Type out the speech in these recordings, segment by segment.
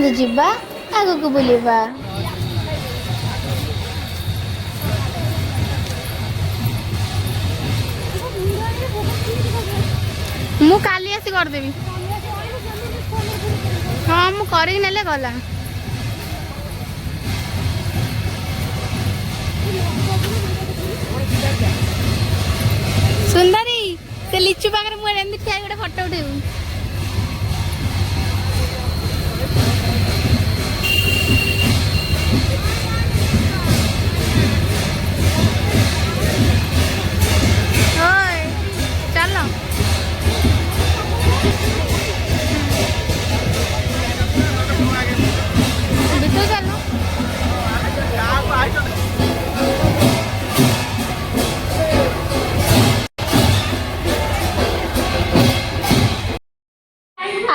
आसतु जीवा आगु को बुलिबा। मु काली आसी करदेवी। हाँ मु करी नेले गला। सुंदरी से लिचु पाखरे मुझे एमती ठिया गोटे फोटो उठेबू। चलो बिटू चलो।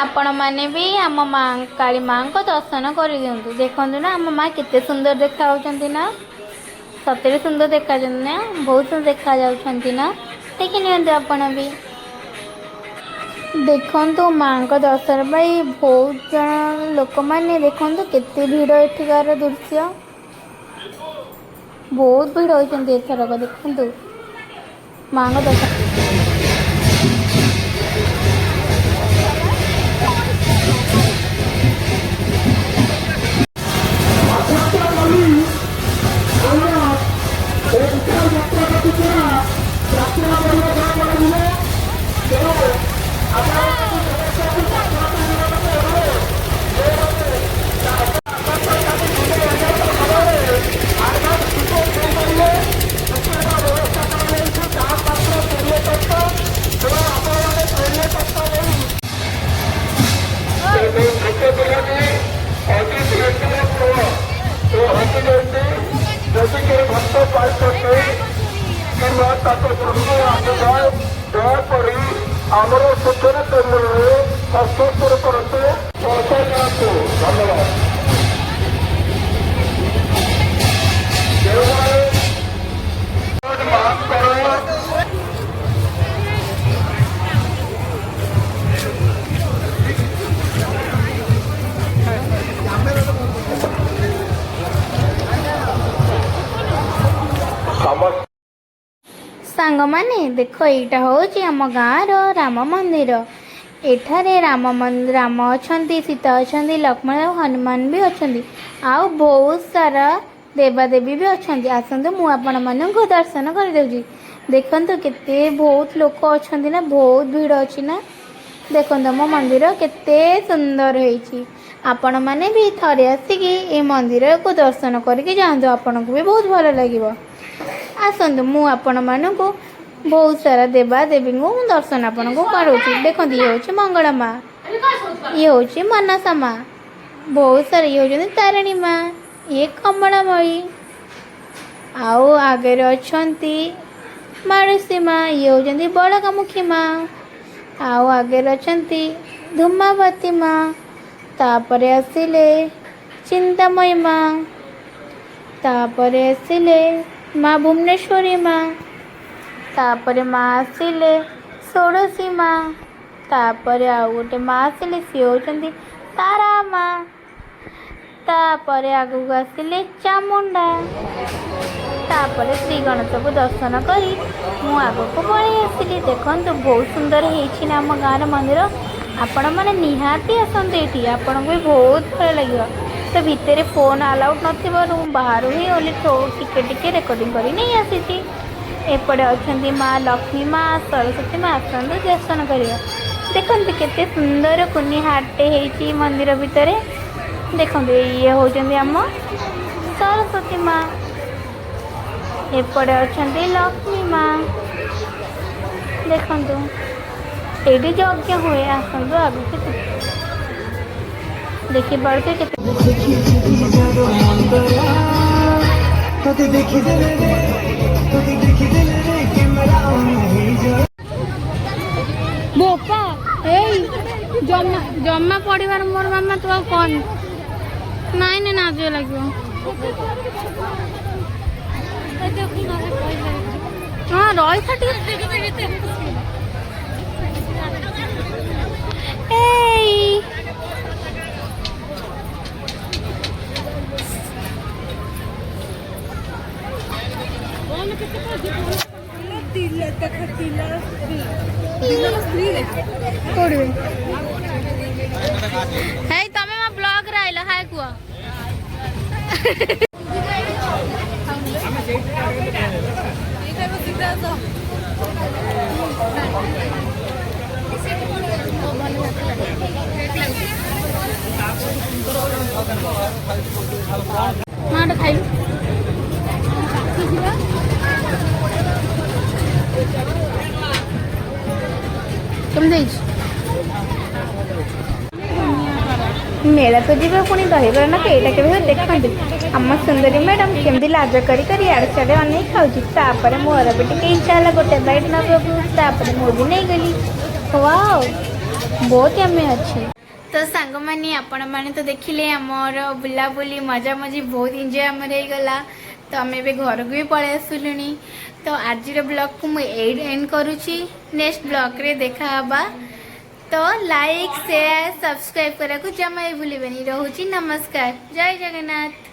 आपण मैंने भी आम माँ काली माँ को दर्शन कर दिंतु। देखु ना आम माँ केते सुंदर देखा ना सतरे सुंदर देखा ना बहुत सुंदर देखा ना देखी नि आपण भी देखु माँ को दर्शन पाई बहुत जन लोक मैंने देखु केते भीड़ एठिकार दृश्य बहुत भीड़ होती एथरक देखु माँ को दर्शन। ଆମର ସୂଚନା କେନ୍ଦ୍ରରେ ହସ୍ତାକ୍ଷର କରନ୍ତୁ। ଧନ୍ୟବାଦ। सांग माने देख यहाँ हूँ आम गाँव राम मंदिर। एठारे राम अच्छा सीता अच्छा लक्ष्मण और हनुमान भी अच्छा आउ बहुत सारा देवादेवी भी अच्छा। आसतु मु आपण मानक दर्शन करदे। देखु केते बहुत लोक अच्छा ना बहुत भीड़ अच्छी ना देखो मो मंदिर केते सुंदर है। आपण मैंने भी थरे आसिक ये मंदिर को दर्शन करके जातु आपन को भी बहुत भल लगे। आसतु मु आपण मानक बहुत सारा देवादेवी को दर्शन आपन को करोची। देखो ये हूँ मंगला माँ ये हूँ मनसा माँ बहुत सारा ये हूँ तारिणी माँ ये कमलामयी आओ आगे अच्छा माणसी माँ ये हूँ बड़कामुखी माँ आओ आगे अच्छा धूमावती माँ तापर आसिले चिंतामयी माँ तापर आसिले माँ भुवनेश्वरी माँ तापर माँ आसिले षोड़शी माँ तापर आउ गोटे माँ आसिले सी होती तारा माँ तापर आगू आसिले चामुंडा तापर श्री गणेश को दर्शन करी मु आगको पलि आसिली। देखु बहुत सुंदर है आम गाँव मंदिर आपण मैंने निहाती आसतु ये आपन को भी बहुत भल लगे। तो भितर फोन अलाउड न बाहर ही ओनली टिके टिके रेकर्डिंग कर नहीं आसी। एपटे अच्छा माँ लक्ष्मी माँ सरस्वती माँ आसतु दर्शन कर। देखु केते सुंदर कुनी हाटे है मंदिर भितर। देखो ये हूँ आम सरस्वती माँ एपटे अच्छा लक्ष्मी माँ देखु ये यज्ञ हुए आसतु आगू देखी पारे के बोपा जमा जमा पढ़ार मोर मामा तू कौन नाई ना नाच लगे। हाँ रही कोड़े हे तमे मा ब्लॉग राहिला हाय कुआ माटा खाइलु मेला तो जीवा पुणी दहीबर ना केटा के देखते आम सुंदरी मैडम केमती लाज करी आड़े साड़े अनेक खाऊपर मोर भी टे इच्छा है गोटे बैठ नापर मु भी नहीं गली वाओ बहुत यम्मी अच्छे। तो सांग मैंने आपण मैंने तो देखिले आमर बुलाबुली मजा मजी बहुत इंजॉय आमर गला। तो आम ए घर को भी पलि आसलुनी। तो आज ब्लॉग को मुझे एंड करुच्ची नेक्स्ट ब्लॉग रे देखा हबा। तो लाइक शेयर सब्सक्राइब करा जमा भूल रोची। नमस्कार जय जगन्नाथ।